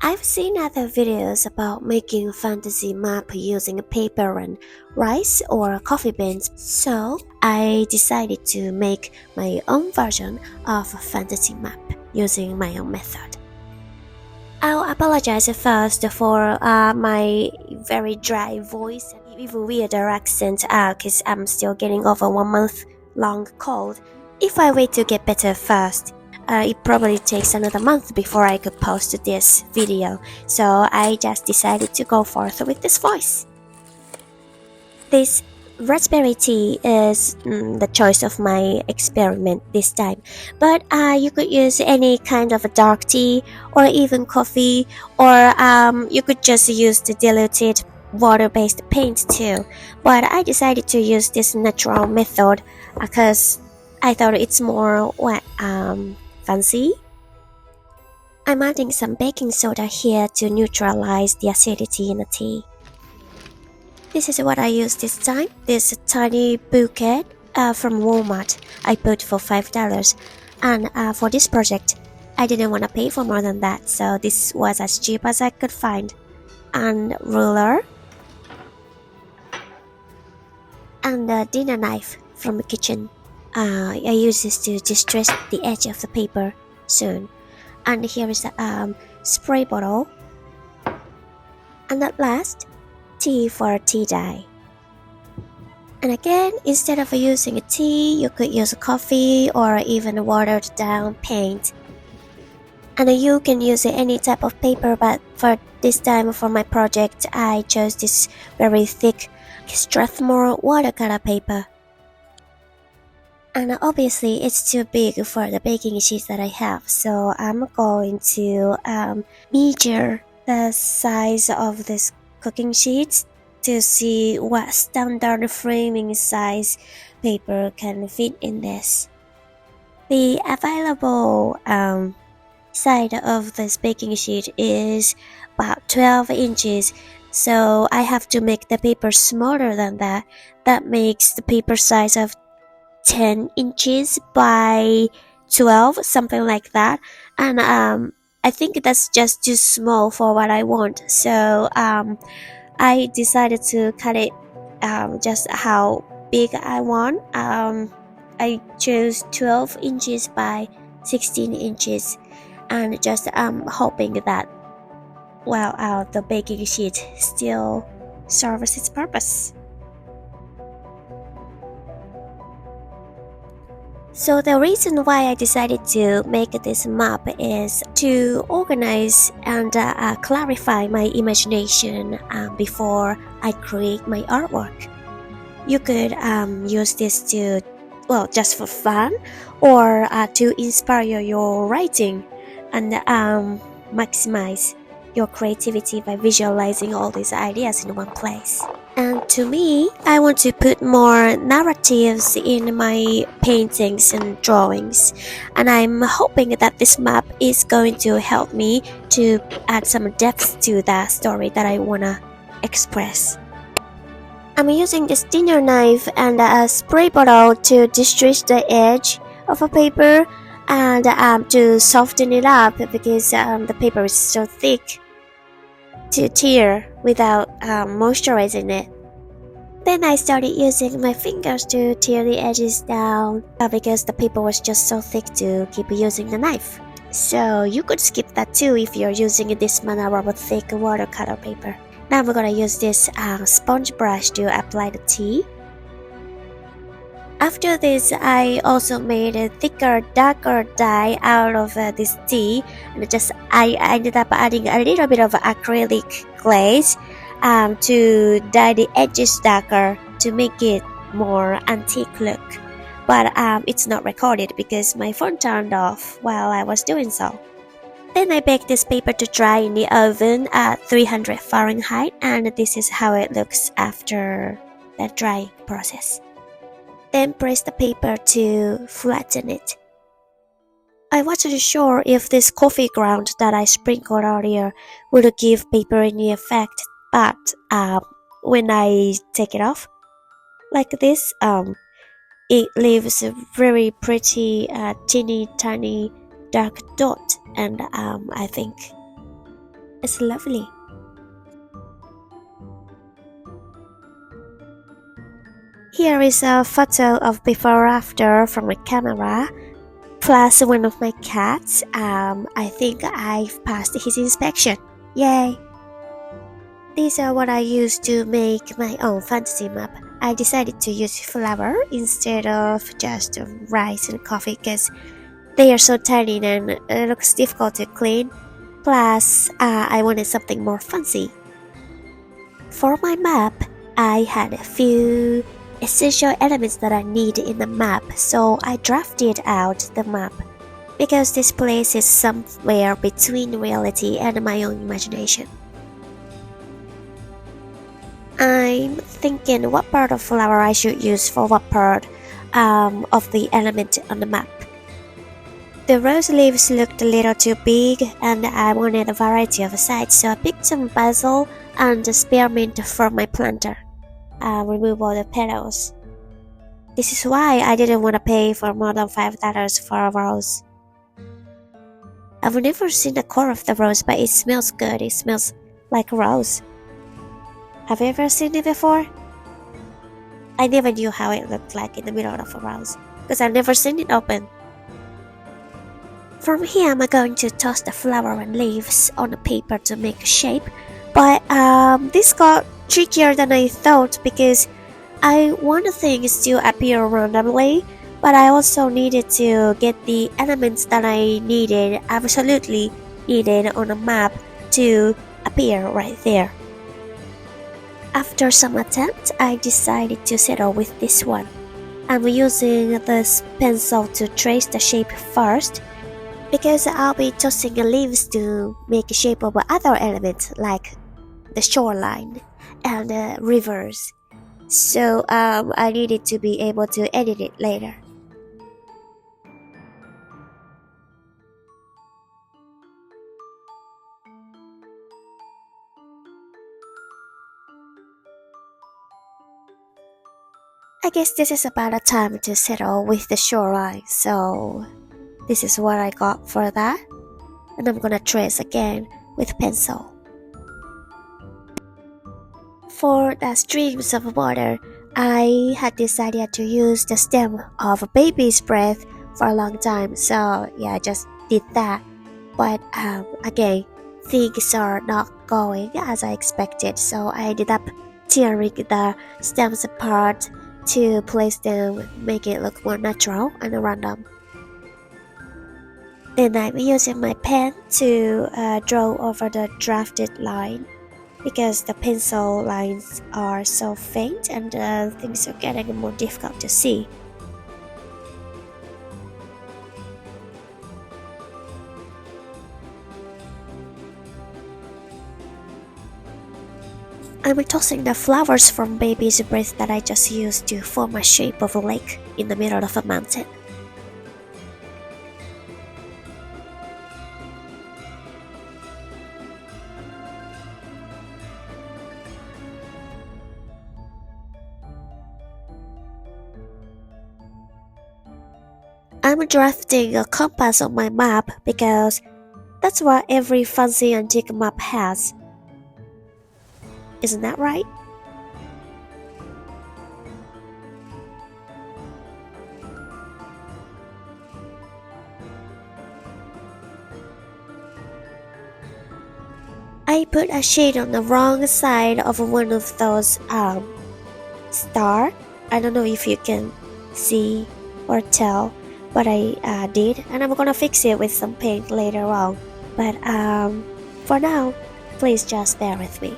I've seen other videos about making fantasy map using paper and rice or coffee beans, so I decided to make my own version of a fantasy map using my own method. I'll apologize first for my very dry voice and even weirder accent because I'm still getting over 1 month long cold. If I wait to get better first, it probably takes another month before I could post this video, so I just decided to go forth with this voice. This raspberry tea is the choice of my experiment this time, but you could use any kind of a dark tea or even coffee, or you could just use the diluted water-based paint too, but I decided to use this natural method because I thought it's more fancy. I'm adding some baking soda here to neutralize the acidity in the tea. This is what I used this time. This tiny bouquet from Walmart I bought for $5, and for this project I didn't want to pay for more than that, so this was as cheap as I could find. And ruler, and a dinner knife from the kitchen. I use this to distress the edge of the paper soon. And here is a spray bottle. And at last, tea for a tea dye. And again, instead of using a tea, you could use a coffee or even watered down paint. And you can use any type of paper, but for this time for my project, I chose this very thick Strathmore watercolor paper. And obviously it's too big for the baking sheet that I have, so I'm going to measure the size of this cooking sheet to see what standard framing size paper can fit in this. The available side of this baking sheet is about 12 inches, so I have to make the paper smaller than that. That makes the paper size of 10 inches by 12, something like that. And I think that's just too small for what I want, so I decided to cut it just how big I want. I chose 12 inches by 16 inches, and just hoping that the baking sheet still serves its purpose. So the reason why I decided to make this map is to organize and clarify my imagination before I create my artwork. You could use this to, just for fun, or to inspire your writing and maximize your creativity by visualizing all these ideas in one place. And to me, I want to put more narratives in my paintings and drawings, and I'm hoping that this map is going to help me to add some depth to the story that I want to express. I'm using this dinner knife and a spray bottle to distress the edge of a paper and to soften it up because the paper is so thick to tear without moisturizing it. Then I started using my fingers to tear the edges down because the paper was just so thick to keep using the knife. So you could skip that too if you're using this manner of thick watercolor paper. Now I'm gonna use this sponge brush to apply the tea. After this, I also made a thicker, darker dye out of this tea, and I ended up adding a little bit of acrylic glaze to dye the edges darker to make it more antique look. But it's not recorded because my phone turned off while I was doing so. Then I baked this paper to dry in the oven at 300 Fahrenheit, and this is how it looks after the drying process. Then press the paper to flatten it. I wasn't sure if this coffee ground that I sprinkled earlier would give paper any effect, but when I take it off like this, it leaves a very pretty teeny tiny dark dot, and I think It's lovely. Here is a photo of before after from my camera, plus one of my cats. I think I've passed his inspection. Yay! These are what I used to make my own fantasy map. I decided to use flour instead of just rice and coffee because they are so tiny and it looks difficult to clean. Plus, I wanted something more fancy. For my map, I had a few essential elements that I need in the map, so I drafted out the map because this place is somewhere between reality and my own imagination. I'm thinking what part of flower I should use for what part of the element on the map. The rose leaves looked a little too big and I wanted a variety of sides, so I picked some basil and spearmint from my planter. Remove all the petals. This is why I didn't want to pay for more than $5 for a rose. I've never seen the core of the rose, but it smells good. It smells like a rose. Have you ever seen it before? I never knew how it looked like in the middle of a rose, because I've never seen it open. From here, I'm going to toss the flower and leaves on the paper to make a shape, but this got trickier than I thought because I want things to appear randomly, but I also needed to get the elements that I absolutely needed on a map to appear right there. After some attempts, I decided to settle with this one. I'm using this pencil to trace the shape first, because I'll be tossing leaves to make a shape of other elements like the shoreline and rivers. So I needed to be able to edit it later. I guess this is about a time to settle with the shoreline, so this is what I got for that, and I'm gonna trace again with pencil. For the streams of water, I had decided to use the stem of a baby's breath for a long time, so yeah, I just did that. But again, things are not going as I expected, so I ended up tearing the stems apart to place them, make it look more natural and random. Then I'm using my pen to draw over the drafted line because the pencil lines are so faint and things are getting more difficult to see. I'm tossing the flowers from baby's breath that I just used to form a shape of a lake in the middle of a mountain. I'm drafting a compass on my map because that's what every fancy antique map has. Isn't that right? I put a shade on the wrong side of one of those star. I don't know if you can see or tell, but I did, and I'm gonna fix it with some paint later on. But for now, please just bear with me.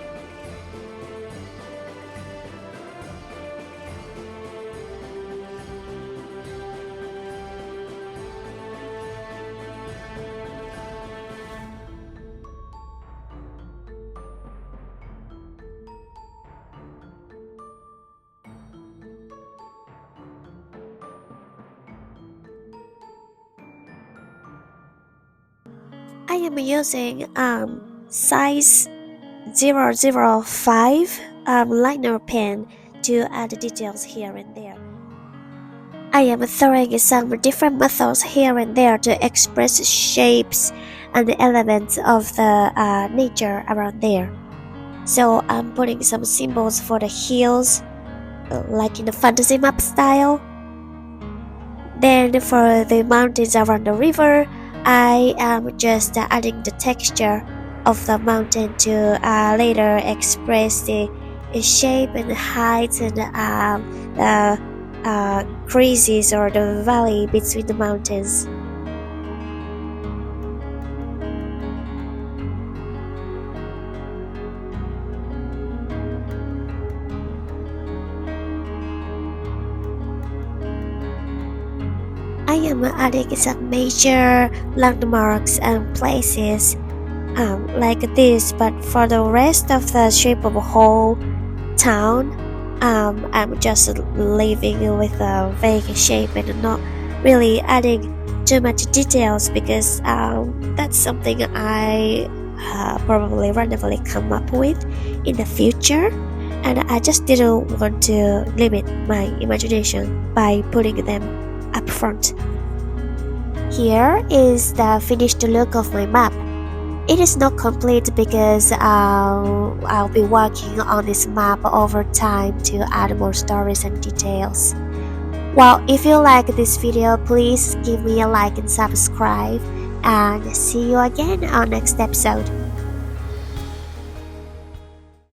I am using size 005 liner pen to add details here and there. I am throwing some different methods here and there to express shapes and the elements of the nature around there. So I'm putting some symbols for the hills, like in the fantasy map style. Then for the mountains around the river, I am just adding the texture of the mountain to later express the shape and height and the creases or the valley between the mountains. I am adding some major landmarks and places like this, but for the rest of the shape of a whole town, I'm just leaving with a vague shape and not really adding too much details because that's something I probably randomly come up with in the future, and I just didn't want to limit my imagination by putting them up front. Here is the finished look of my map. It is not complete because I'll be working on this map over time to add more stories and details. Well, if you like this video, please give me a like and subscribe, and see you again on next episode.